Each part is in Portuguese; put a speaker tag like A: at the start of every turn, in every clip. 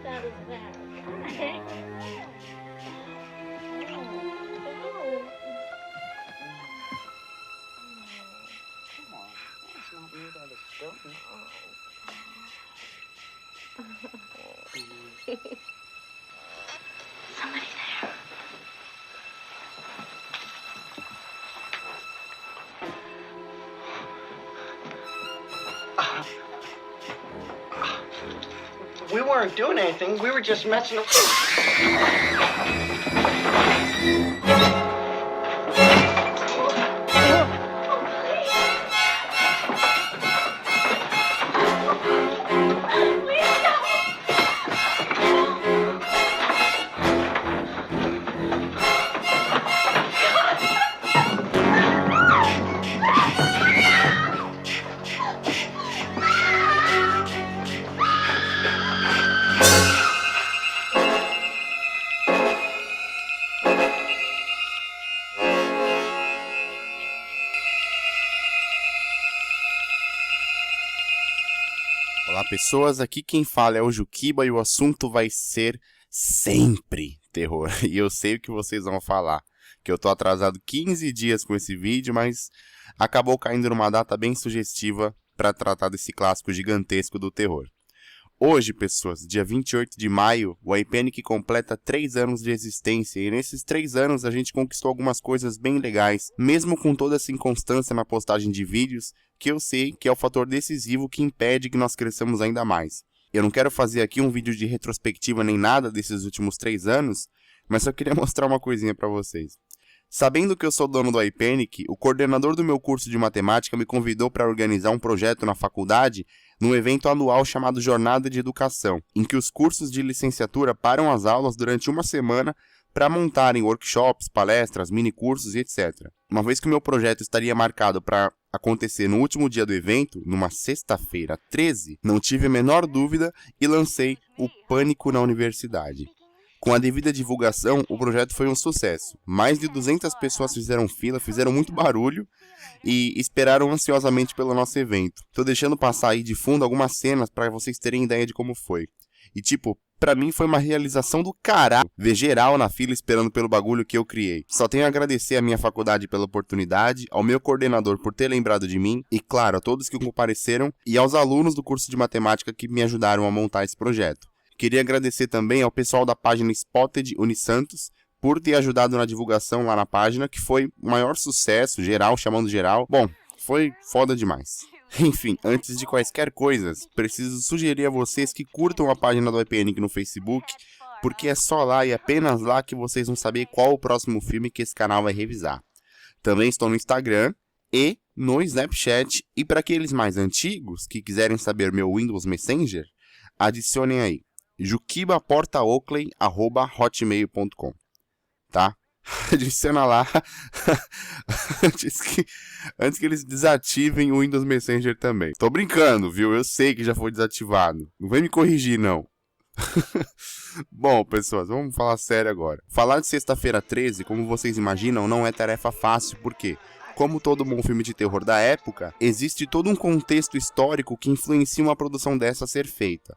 A: That is bad.
B: Come on. It's not made out of stone.
A: Somebody there.
B: We weren't doing anything. We were just messing around.
C: Olá pessoas, aqui quem fala é o Juquiba e o assunto vai ser sempre terror. E eu sei o que vocês vão falar, que eu tô atrasado 15 dias com esse vídeo, mas acabou caindo numa data bem sugestiva para tratar desse clássico gigantesco do terror. Hoje, pessoas, dia 28 de maio, o iPanic completa 3 anos de existência e nesses 3 anos a gente conquistou algumas coisas bem legais, mesmo com toda essa inconstância na postagem de vídeos, que eu sei que é o fator decisivo que impede que nós cresçamos ainda mais. Eu não quero fazer aqui um vídeo de retrospectiva nem nada desses últimos 3 anos, mas só queria mostrar uma coisinha para vocês. Sabendo que eu sou dono do iPanic, o coordenador do meu curso de matemática me convidou para organizar um projeto na faculdade num evento anual chamado Jornada de Educação, em que os cursos de licenciatura param as aulas durante uma semana para montarem workshops, palestras, minicursos e etc. Uma vez que o meu projeto estaria marcado para acontecer no último dia do evento, numa sexta-feira 13, não tive a menor dúvida e lancei o Pânico na Universidade. Com a devida divulgação, o projeto foi um sucesso. Mais de 200 pessoas fizeram fila, fizeram muito barulho e esperaram ansiosamente pelo nosso evento. Tô deixando passar aí de fundo algumas cenas para vocês terem ideia de como foi. E pra mim foi uma realização do caralho ver geral na fila esperando pelo bagulho que eu criei. Só tenho a agradecer à minha faculdade pela oportunidade, ao meu coordenador por ter lembrado de mim, e claro, a todos que compareceram, e aos alunos do curso de matemática que me ajudaram a montar esse projeto. Queria agradecer também ao pessoal da página Spotted Unisantos por ter ajudado na divulgação lá na página, que foi o maior sucesso, geral, chamando geral. Bom, foi foda demais. Enfim, antes de quaisquer coisas, preciso sugerir a vocês que curtam a página do iPanic no Facebook, porque é só lá e apenas lá que vocês vão saber qual o próximo filme que esse canal vai revisar. Também estou no Instagram e no Snapchat, e para aqueles mais antigos que quiserem saber meu Windows Messenger, adicionem aí juquibaportaoakley@hotmail.com, tá? Adiciona lá antes que eles desativem o Windows Messenger também. Tô brincando, viu? Eu sei que já foi desativado. Não vem me corrigir, não. Bom, pessoas, vamos falar sério agora. Falar de Sexta-feira 13, como vocês imaginam, não é tarefa fácil, porque, como todo bom filme de terror da época, existe todo um contexto histórico que influencia uma produção dessa a ser feita.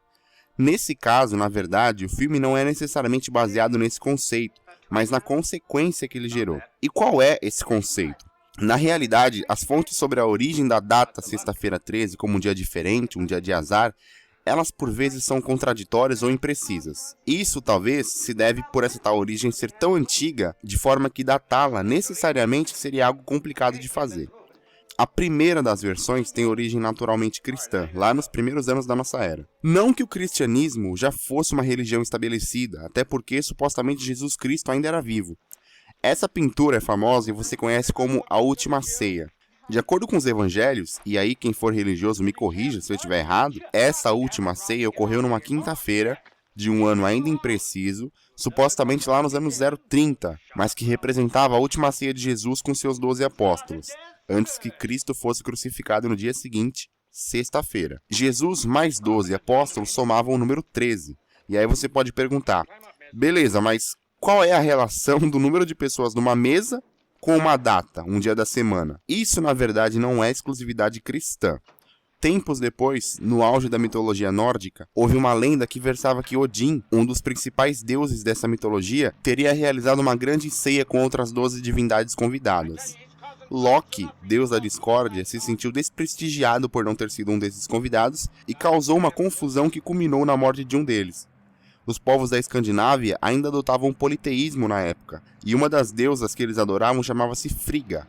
C: Nesse caso, na verdade, o filme não é necessariamente baseado nesse conceito, mas na consequência que ele gerou. E qual é esse conceito? Na realidade, as fontes sobre a origem da data Sexta-feira 13 como um dia diferente, um dia de azar, elas por vezes são contraditórias ou imprecisas. Isso talvez se deve por essa tal origem ser tão antiga, de forma que datá-la necessariamente seria algo complicado de fazer. A primeira das versões tem origem naturalmente cristã, lá nos primeiros anos da nossa era. Não que o cristianismo já fosse uma religião estabelecida, até porque supostamente Jesus Cristo ainda era vivo. Essa pintura é famosa e você conhece como a Última Ceia. De acordo com os evangelhos, e aí quem for religioso me corrija se eu estiver errado, essa Última Ceia ocorreu numa quinta-feira de um ano ainda impreciso, supostamente lá nos anos 030, mas que representava a última ceia de Jesus com seus 12 apóstolos, antes que Cristo fosse crucificado no dia seguinte, sexta-feira. Jesus mais 12 apóstolos somavam o número 13. E aí você pode perguntar, beleza, mas qual é a relação do número de pessoas numa mesa com uma data, um dia da semana? Isso, na verdade, não é exclusividade cristã. Tempos depois, no auge da mitologia nórdica, houve uma lenda que versava que Odin, um dos principais deuses dessa mitologia, teria realizado uma grande ceia com outras 12 divindades convidadas. Loki, deus da discórdia, se sentiu desprestigiado por não ter sido um desses convidados e causou uma confusão que culminou na morte de um deles. Os povos da Escandinávia ainda adotavam o politeísmo na época, e uma das deusas que eles adoravam chamava-se Frigga.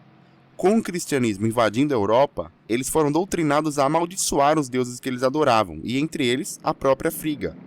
C: Com o cristianismo invadindo a Europa, eles foram doutrinados a amaldiçoar os deuses que eles adoravam, e entre eles, a própria Frigga.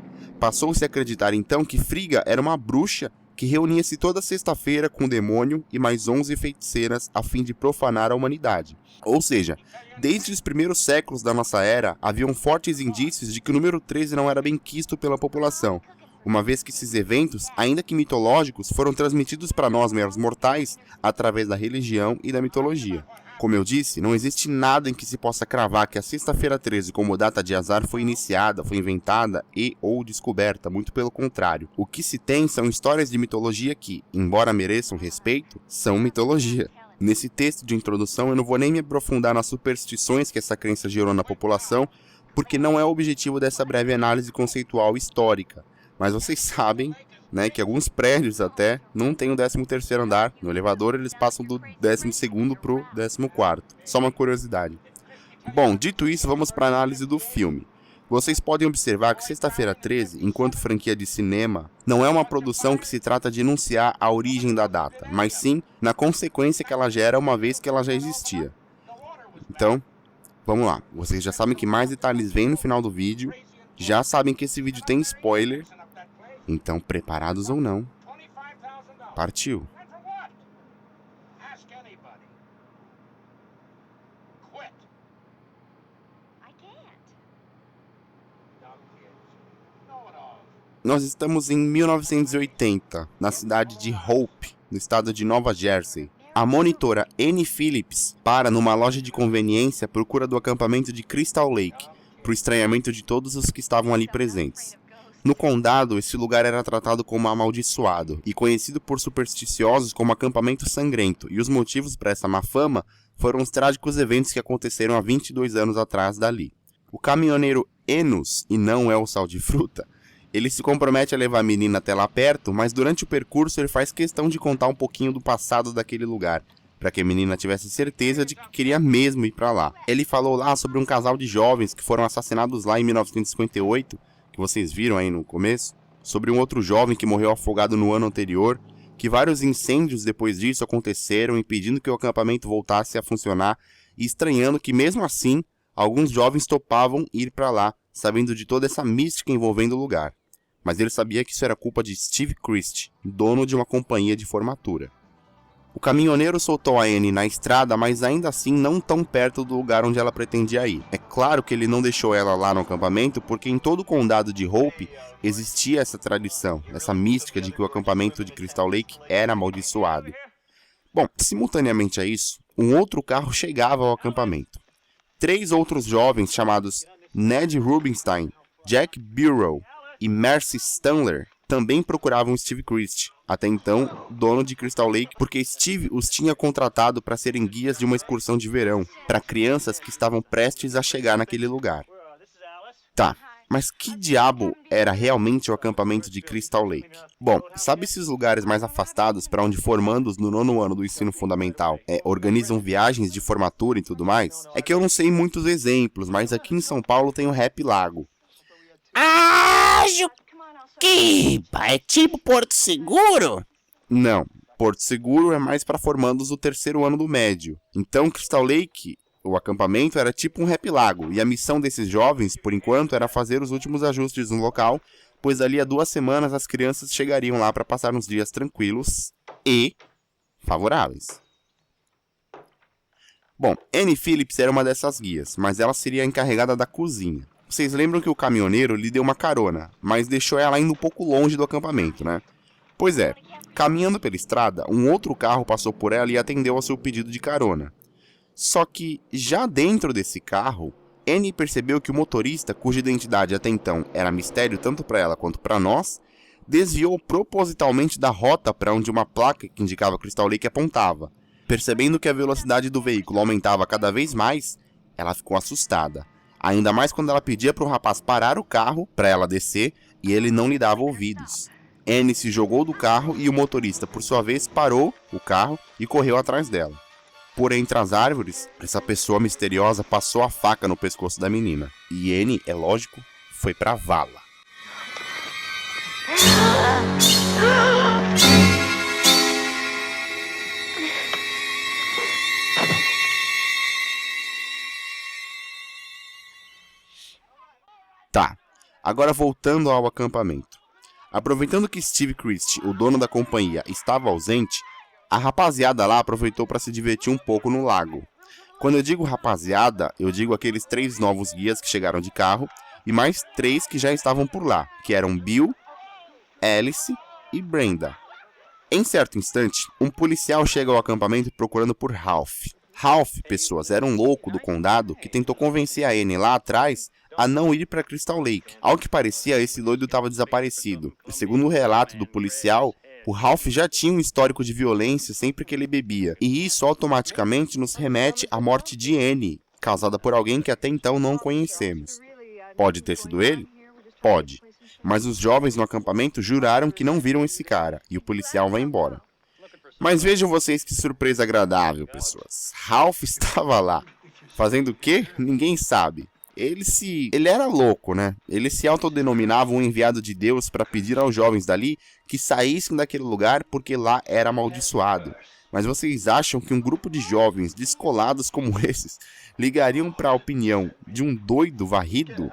C: Passou-se a acreditar então que Frigga era uma bruxa que reunia-se toda sexta-feira com o demônio e mais 11 feiticeiras a fim de profanar a humanidade. Ou seja, desde os primeiros séculos da nossa era, haviam fortes indícios de que o número 13 não era bem quisto pela população, uma vez que esses eventos, ainda que mitológicos, foram transmitidos para nós meros mortais através da religião e da mitologia. Como eu disse, não existe nada em que se possa cravar que a sexta-feira 13 como data de azar foi iniciada, foi inventada e ou descoberta, muito pelo contrário. O que se tem são histórias de mitologia que, embora mereçam respeito, são mitologia. Nesse texto de introdução eu não vou nem me aprofundar nas superstições que essa crença gerou na população, porque não é o objetivo dessa breve análise conceitual histórica. Mas vocês sabem, né, que alguns prédios até não tem o 13º andar. No elevador eles passam do 12º pro 14º. Só uma curiosidade. Bom, dito isso, vamos para a análise do filme. Vocês podem observar que Sexta-feira 13, enquanto franquia de cinema, não é uma produção que se trata de enunciar a origem da data, mas sim na consequência que ela gera uma vez que ela já existia. Então, vamos lá. Vocês já sabem que mais detalhes vêm no final do vídeo, já sabem que esse vídeo tem spoiler. Então, preparados ou não, partiu! Nós estamos em 1980, na cidade de Hope, no estado de Nova Jersey. A monitora Annie Phillips para numa loja de conveniência à procura do acampamento de Crystal Lake, para o estranhamento de todos os que estavam ali presentes. No condado, esse lugar era tratado como amaldiçoado e conhecido por supersticiosos como acampamento sangrento, e os motivos para essa má fama foram os trágicos eventos que aconteceram há 22 anos atrás dali. O caminhoneiro Enos, e não é o sal de fruta, ele se compromete a levar a menina até lá perto, mas durante o percurso ele faz questão de contar um pouquinho do passado daquele lugar, para que a menina tivesse certeza de que queria mesmo ir para lá. Ele falou lá sobre um casal de jovens que foram assassinados lá em 1958, que vocês viram aí no começo, sobre um outro jovem que morreu afogado no ano anterior, que vários incêndios depois disso aconteceram, impedindo que o acampamento voltasse a funcionar e estranhando que mesmo assim, alguns jovens topavam ir para lá, sabendo de toda essa mística envolvendo o lugar. Mas ele sabia que isso era culpa de Steve Christie, dono de uma companhia de formatura. O caminhoneiro soltou a Annie na estrada, mas ainda assim não tão perto do lugar onde ela pretendia ir. É claro que ele não deixou ela lá no acampamento, porque em todo o condado de Hope existia essa tradição, essa mística de que o acampamento de Crystal Lake era amaldiçoado. Bom, simultaneamente a isso, um outro carro chegava ao acampamento. 3 outros jovens chamados Ned Rubinstein, Jack Burrow e Mercy Stanler também procuravam Steve Christie, até então dono de Crystal Lake, porque Steve os tinha contratado para serem guias de uma excursão de verão, para crianças que estavam prestes a chegar naquele lugar. Tá, mas que diabo era realmente o acampamento de Crystal Lake? Bom, sabe esses lugares mais afastados para onde formandos no 9º ano do ensino fundamental organizam viagens de formatura e tudo mais? É que eu não sei muitos exemplos, mas aqui em São Paulo tem o Rap Lago.
A: Juquiba, é tipo Porto Seguro?
C: Não, Porto Seguro é mais para formandos do 3º ano do médio. Então, Crystal Lake, o acampamento, era tipo um Rap Lago, e a missão desses jovens, por enquanto, era fazer os últimos ajustes no local, pois dali a 2 semanas as crianças chegariam lá para passar uns dias tranquilos e favoráveis. Bom, Annie Phillips era uma dessas guias, mas ela seria a encarregada da cozinha. Vocês lembram que o caminhoneiro lhe deu uma carona, mas deixou ela indo um pouco longe do acampamento, né? Pois é, caminhando pela estrada, um outro carro passou por ela e atendeu ao seu pedido de carona. Só que, já dentro desse carro, Annie percebeu que o motorista, cuja identidade até então era mistério tanto para ela quanto para nós, desviou propositalmente da rota para onde uma placa que indicava Crystal Lake apontava. Percebendo que a velocidade do veículo aumentava cada vez mais, ela ficou assustada. Ainda mais quando ela pedia para o rapaz parar o carro para ela descer e ele não lhe dava ouvidos. Annie se jogou do carro e o motorista, por sua vez, parou o carro e correu atrás dela. Por entre as árvores, essa pessoa misteriosa passou a faca no pescoço da menina. E Annie, é lógico, foi pra vala. Tá, agora voltando ao acampamento. Aproveitando que Steve Christie, o dono da companhia, estava ausente, a rapaziada lá aproveitou para se divertir um pouco no lago. Quando eu digo rapaziada, eu digo aqueles 3 novos guias que chegaram de carro e mais 3 que já estavam por lá, que eram Bill, Alice e Brenda. Em certo instante, um policial chega ao acampamento procurando por Ralph. Ralph, pessoas, era um louco do condado que tentou convencer a Annie lá atrás a não ir para Crystal Lake. Ao que parecia, esse doido estava desaparecido. E segundo o relato do policial, o Ralph já tinha um histórico de violência sempre que ele bebia. E isso automaticamente nos remete à morte de Annie, causada por alguém que até então não conhecemos. Pode ter sido ele? Pode. Mas os jovens no acampamento juraram que não viram esse cara, e o policial vai embora. Mas vejam vocês que surpresa agradável, pessoas. Ralph estava lá. Fazendo o quê? Ninguém sabe. Ele era louco, né? Ele se autodenominava um enviado de Deus para pedir aos jovens dali que saíssem daquele lugar porque lá era amaldiçoado. Mas vocês acham que um grupo de jovens descolados como esses ligariam para a opinião de um doido varrido?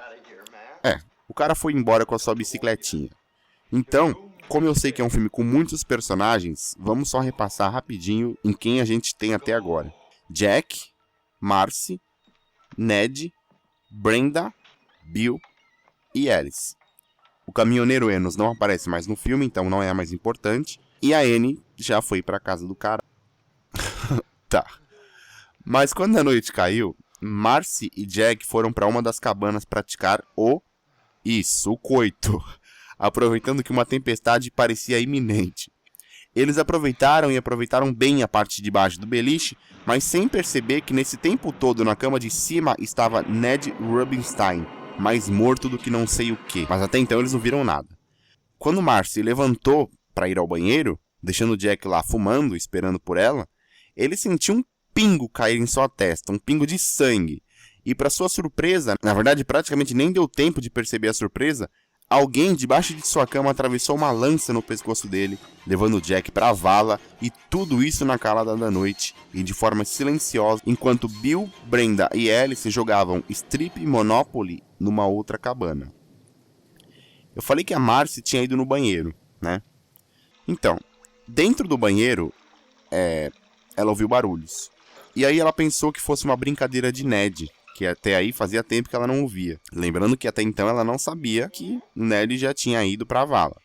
C: O cara foi embora com a sua bicicletinha. Então, como eu sei que é um filme com muitos personagens, vamos só repassar rapidinho em quem a gente tem até agora. Jack, Marcy, Ned, Brenda, Bill e Alice. O caminhoneiro Enos não aparece mais no filme, então não é a mais importante. E a Annie já foi pra casa do cara. Tá. Mas quando a noite caiu, Marcy e Jack foram pra uma das cabanas praticar o coito, aproveitando que uma tempestade parecia iminente. Eles aproveitaram bem a parte de baixo do beliche, mas sem perceber que nesse tempo todo na cama de cima estava Ned Rubinstein, mais morto do que não sei o que. Mas até então eles não viram nada. Quando Marcy levantou para ir ao banheiro, deixando Jack lá fumando, esperando por ela, ele sentiu um pingo cair em sua testa, um pingo de sangue. E para sua surpresa, na verdade praticamente nem deu tempo de perceber a surpresa, alguém debaixo de sua cama atravessou uma lança no pescoço dele, levando Jack para a vala, e tudo isso na calada da noite, e de forma silenciosa, enquanto Bill, Brenda e Alice jogavam Strip e Monopoly numa outra cabana. Eu falei que a Marcy tinha ido no banheiro, né? Então, dentro do banheiro, ela ouviu barulhos. E aí ela pensou que fosse uma brincadeira de Ned, que até aí fazia tempo que ela não ouvia. Lembrando que até então ela não sabia que Ned já tinha ido para a vala.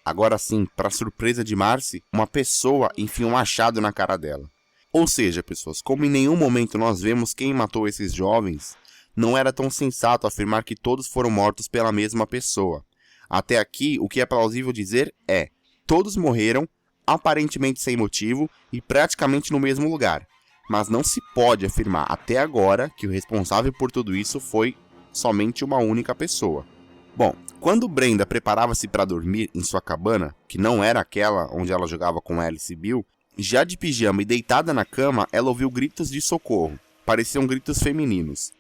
C: Agora sim, para surpresa de Marcy, uma pessoa enfia um machado na cara dela. Ou seja, pessoas, como em nenhum momento nós vemos quem matou esses jovens, não era tão sensato afirmar que todos foram mortos pela mesma pessoa. Até aqui, o que é plausível dizer é: todos morreram, aparentemente sem motivo e praticamente no mesmo lugar. Mas não se pode afirmar até agora que o responsável por tudo isso foi somente uma única pessoa. Bom, quando Brenda preparava-se para dormir em sua cabana, que não era aquela onde ela jogava com Alice e Bill, já de pijama e deitada na cama, ela ouviu gritos de socorro. Pareciam gritos femininos.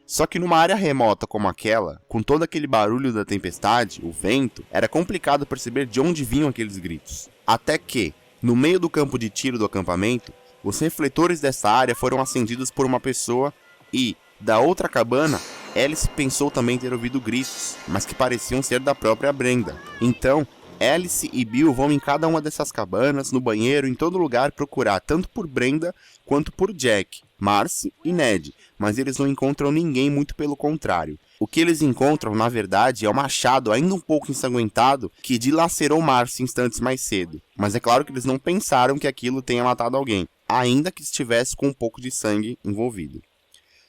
C: Só que numa área remota como aquela, com todo aquele barulho da tempestade, o vento, era complicado perceber de onde vinham aqueles gritos. Até que, no meio do campo de tiro do acampamento, os refletores dessa área foram acendidos por uma pessoa e, da outra cabana, Alice pensou também ter ouvido gritos, mas que pareciam ser da própria Brenda. Então, Alice e Bill vão em cada uma dessas cabanas, no banheiro, em todo lugar procurar tanto por Brenda quanto por Jack, Marcy e Ned, mas eles não encontram ninguém, muito pelo contrário. O que eles encontram, na verdade, é o machado ainda um pouco ensanguentado que dilacerou Marcy instantes mais cedo. Mas é claro que eles não pensaram que aquilo tenha matado alguém, ainda que estivesse com um pouco de sangue envolvido.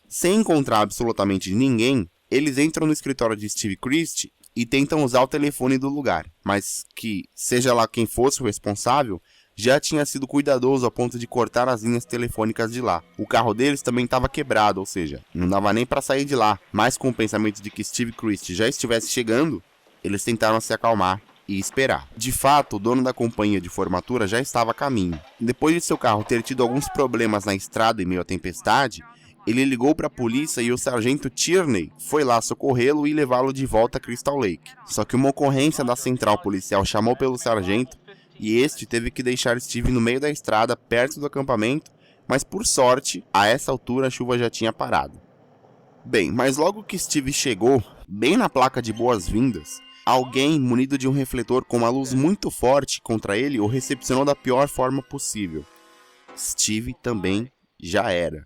C: Sem encontrar absolutamente ninguém, eles entram no escritório de Steve Christie e tentam usar o telefone do lugar, mas que, seja lá quem fosse o responsável, já tinha sido cuidadoso a ponto de cortar as linhas telefônicas de lá. O carro deles também estava quebrado, ou seja, não dava nem para sair de lá. Mas com o pensamento de que Steve Christie já estivesse chegando, eles tentaram se acalmar e esperar. De fato, o dono da companhia de formatura já estava a caminho. Depois de seu carro ter tido alguns problemas na estrada em meio à tempestade, ele ligou para a polícia e o sargento Tierney foi lá socorrê-lo e levá-lo de volta a Crystal Lake. Só que uma ocorrência da central policial chamou pelo sargento e este teve que deixar Steve no meio da estrada, perto do acampamento, mas por sorte, a essa altura a chuva já tinha parado. Bem, mas logo que Steve chegou, bem na placa de boas-vindas, alguém munido de um refletor com uma luz muito forte contra ele o recepcionou da pior forma possível. Steve também já era.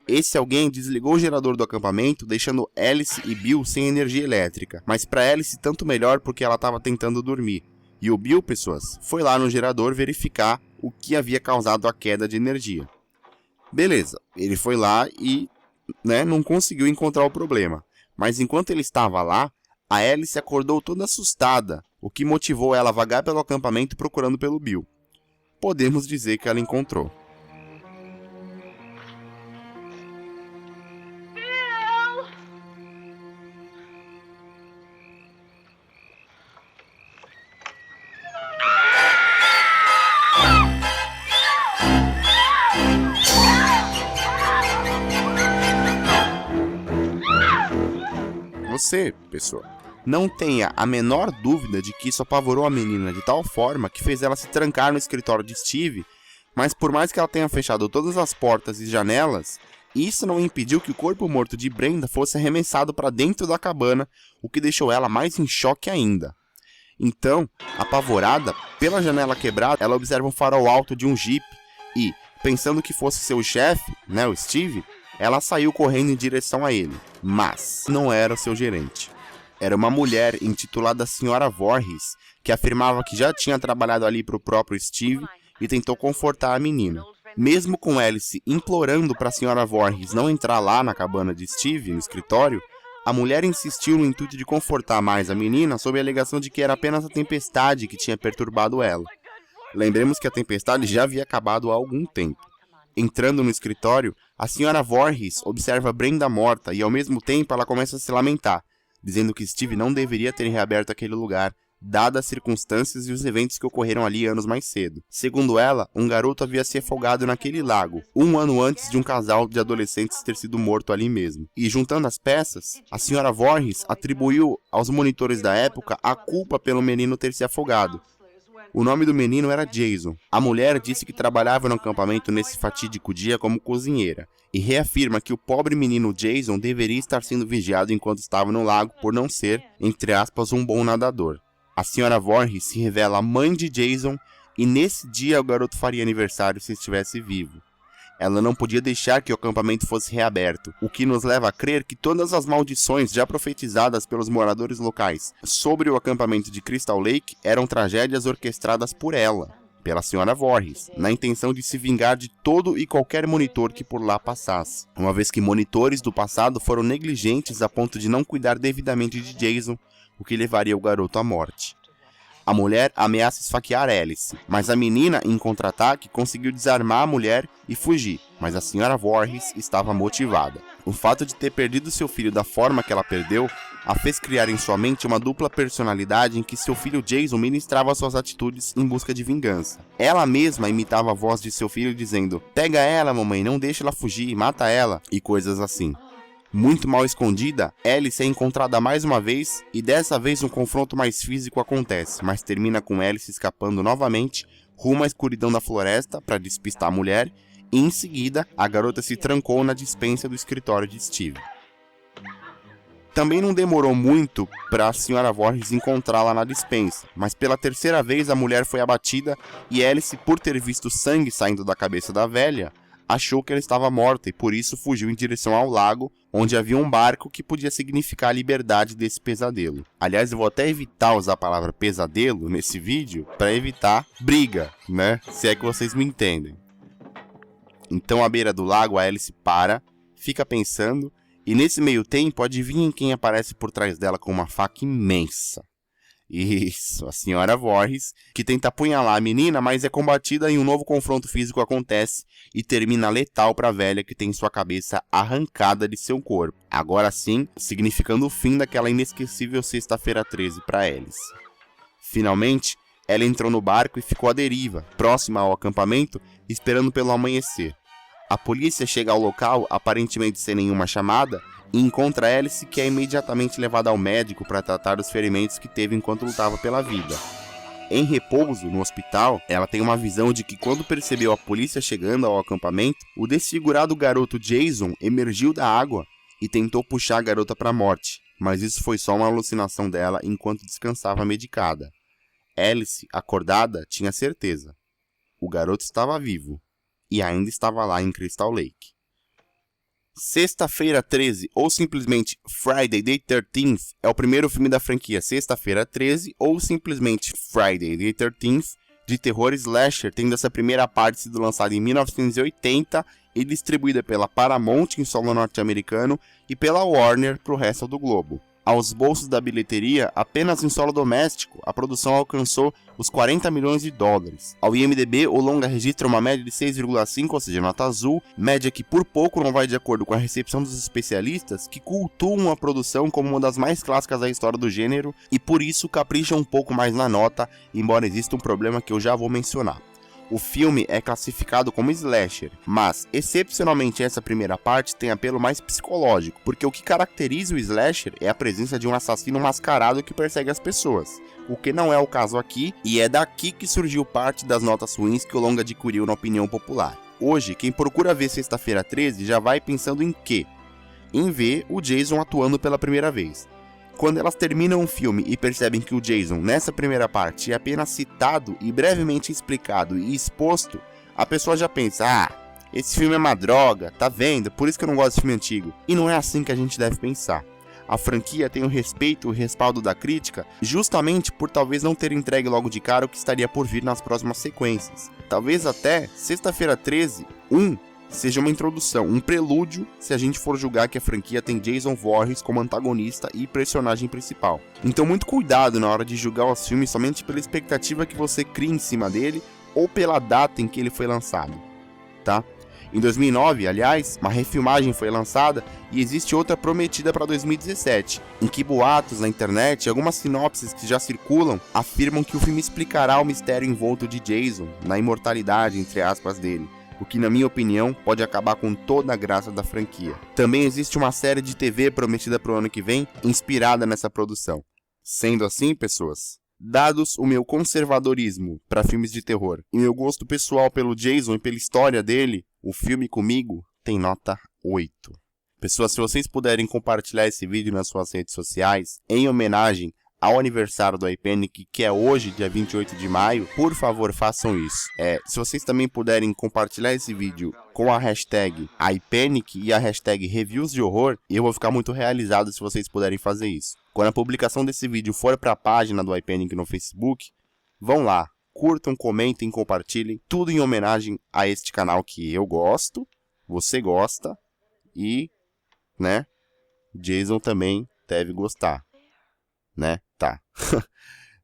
C: Esse alguém desligou o gerador do acampamento, deixando Alice e Bill sem energia elétrica. Mas para Alice tanto melhor porque ela estava tentando dormir. E o Bill, pessoas, foi lá no gerador verificar o que havia causado a queda de energia. Beleza, ele foi lá e não conseguiu encontrar o problema. Mas enquanto ele estava lá, a Alice acordou toda assustada, o que motivou ela a vagar pelo acampamento procurando pelo Bill. Podemos dizer que ela encontrou. Você, pessoa, não tenha a menor dúvida de que isso apavorou a menina de tal forma que fez ela se trancar no escritório de Steve, mas por mais que ela tenha fechado todas as portas e janelas, isso não impediu que o corpo morto de Brenda fosse arremessado para dentro da cabana, o que deixou ela mais em choque ainda. Então, apavorada, pela janela quebrada, ela observa um farol alto de um Jeep e, pensando que fosse seu chefe, o Steve, ela saiu correndo em direção a ele, mas não era o seu gerente. Era uma mulher intitulada Sra. Voorhees, que afirmava que já tinha trabalhado ali para o próprio Steve e tentou confortar a menina. Mesmo com Alice implorando para a Sra. Voorhees não entrar lá na cabana de Steve, no escritório, a mulher insistiu no intuito de confortar mais a menina sob a alegação de que era apenas a tempestade que tinha perturbado ela. Lembremos que a tempestade já havia acabado há algum tempo. Entrando no escritório, a Sra. Voorhees observa Brenda morta e ao mesmo tempo ela começa a se lamentar, dizendo que Steve não deveria ter reaberto aquele lugar, dadas as circunstâncias e os eventos que ocorreram ali anos mais cedo. Segundo ela, um garoto havia se afogado naquele lago, 1 ano antes de um casal de adolescentes ter sido morto ali mesmo. E juntando as peças, a Sra. Voorhees atribuiu aos monitores da época a culpa pelo menino ter se afogado. O nome do menino era Jason. A mulher disse que trabalhava no acampamento nesse fatídico dia como cozinheira, e reafirma que o pobre menino Jason deveria estar sendo vigiado enquanto estava no lago por não ser, entre aspas, um bom nadador. A Sra. Voorhees se revela a mãe de Jason, e nesse dia o garoto faria aniversário se estivesse vivo. Ela não podia deixar que o acampamento fosse reaberto, o que nos leva a crer que todas as maldições já profetizadas pelos moradores locais sobre o acampamento de Crystal Lake eram tragédias orquestradas por ela, pela Sra. Voorhees, na intenção de se vingar de todo e qualquer monitor que por lá passasse, uma vez que monitores do passado foram negligentes a ponto de não cuidar devidamente de Jason, o que levaria o garoto à morte. A mulher ameaça esfaquear Alice, mas a menina, em contra-ataque, conseguiu desarmar a mulher e fugir, mas a Sra. Voorhees estava motivada. O fato de ter perdido seu filho da forma que ela perdeu, a fez criar em sua mente uma dupla personalidade em que seu filho Jason ministrava suas atitudes em busca de vingança. Ela mesma imitava a voz de seu filho dizendo: "Pega ela, mamãe, não deixe ela fugir, mata ela", e coisas assim. Muito mal escondida, Alice é encontrada mais uma vez e dessa vez um confronto mais físico acontece, mas termina com Alice escapando novamente rumo à escuridão da floresta para despistar a mulher e em seguida a garota se trancou na despensa do escritório de Steve. Também não demorou muito para a Sra. Voorhees encontrá-la na despensa, mas pela terceira vez a mulher foi abatida e Alice, por ter visto sangue saindo da cabeça da velha, achou que ela estava morta e por isso fugiu em direção ao lago, onde havia um barco que podia significar a liberdade desse pesadelo. Aliás, eu vou até evitar usar a palavra pesadelo nesse vídeo para evitar briga, Se é que vocês me entendem. Então, à beira do lago, a Alice para, fica pensando, e nesse meio tempo, adivinhem quem aparece por trás dela com uma faca imensa. Isso, a senhora Voorhees, que tenta apunhalar a menina, mas é combatida e um novo confronto físico acontece e termina letal para a velha que tem sua cabeça arrancada de seu corpo. Agora sim, significando o fim daquela inesquecível Sexta-feira 13 para Alice. Finalmente, ela entrou no barco e ficou à deriva, próxima ao acampamento, esperando pelo amanhecer. A polícia chega ao local, aparentemente sem nenhuma chamada, e encontra Alice, que é imediatamente levada ao médico para tratar dos ferimentos que teve enquanto lutava pela vida. Em repouso, no hospital, ela tem uma visão de que quando percebeu a polícia chegando ao acampamento, o desfigurado garoto Jason emergiu da água e tentou puxar a garota para a morte, mas isso foi só uma alucinação dela enquanto descansava medicada. Alice, acordada, tinha certeza. O garoto estava vivo e ainda estava lá em Crystal Lake. Sexta-feira 13, ou simplesmente Friday the 13th, é o primeiro filme da franquia Sexta-feira 13, ou simplesmente Friday the 13th, de terror slasher, tendo essa primeira parte sido lançada em 1980 e distribuída pela Paramount em solo norte-americano e pela Warner para o resto do globo. Aos bolsos da bilheteria, apenas em solo doméstico, a produção alcançou os 40 milhões de dólares. Ao IMDb, o longa registra uma média de 6,5, ou seja, nota azul, média que por pouco não vai de acordo com a recepção dos especialistas, que cultuam a produção como uma das mais clássicas da história do gênero, e por isso capricham um pouco mais na nota, embora exista um problema que eu já vou mencionar. O filme é classificado como slasher, mas, excepcionalmente essa primeira parte tem apelo mais psicológico, porque o que caracteriza o slasher é a presença de um assassino mascarado que persegue as pessoas, o que não é o caso aqui, e é daqui que surgiu parte das notas ruins que o longa adquiriu na opinião popular. Hoje, quem procura ver Sexta-feira 13 já vai pensando em quê? Em ver o Jason atuando pela primeira vez. Quando elas terminam o filme e percebem que o Jason, nessa primeira parte, é apenas citado e brevemente explicado e exposto, a pessoa já pensa, esse filme é uma droga, tá vendo? Por isso que eu não gosto de filme antigo. E não é assim que a gente deve pensar. A franquia tem o respeito e o respaldo da crítica justamente por talvez não ter entregue logo de cara o que estaria por vir nas próximas sequências. Talvez até Sexta-feira 13, seja uma introdução, um prelúdio, se a gente for julgar que a franquia tem Jason Voorhees como antagonista e personagem principal. Então muito cuidado na hora de julgar os filmes somente pela expectativa que você cria em cima dele ou pela data em que ele foi lançado, tá? Em 2009, aliás, uma refilmagem foi lançada e existe outra prometida para 2017, em que boatos na internet e algumas sinopses que já circulam afirmam que o filme explicará o mistério envolto de Jason, na imortalidade, entre aspas, dele, o que na minha opinião pode acabar com toda a graça da franquia. Também existe uma série de TV prometida para o ano que vem, inspirada nessa produção. Sendo assim, pessoas, dados o meu conservadorismo para filmes de terror e meu gosto pessoal pelo Jason e pela história dele, o filme comigo tem nota 8. Pessoas, se vocês puderem compartilhar esse vídeo nas suas redes sociais, em homenagem ao aniversário do iPanic, que é hoje, dia 28 de maio, por favor, façam isso. Se vocês também puderem compartilhar esse vídeo com a hashtag iPanic e a hashtag Reviews de Horror, eu vou ficar muito realizado se vocês puderem fazer isso. Quando a publicação desse vídeo for para a página do iPanic no Facebook, vão lá, curtam, comentem, compartilhem, tudo em homenagem a este canal que eu gosto, você gosta e, Jason também deve gostar. Tá.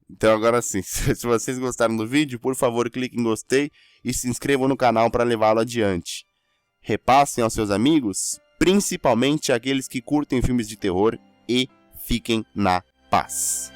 C: Então agora sim, se vocês gostaram do vídeo, por favor clique em gostei e se inscrevam no canal para levá-lo adiante. Repassem aos seus amigos, principalmente aqueles que curtem filmes de terror, e fiquem na paz.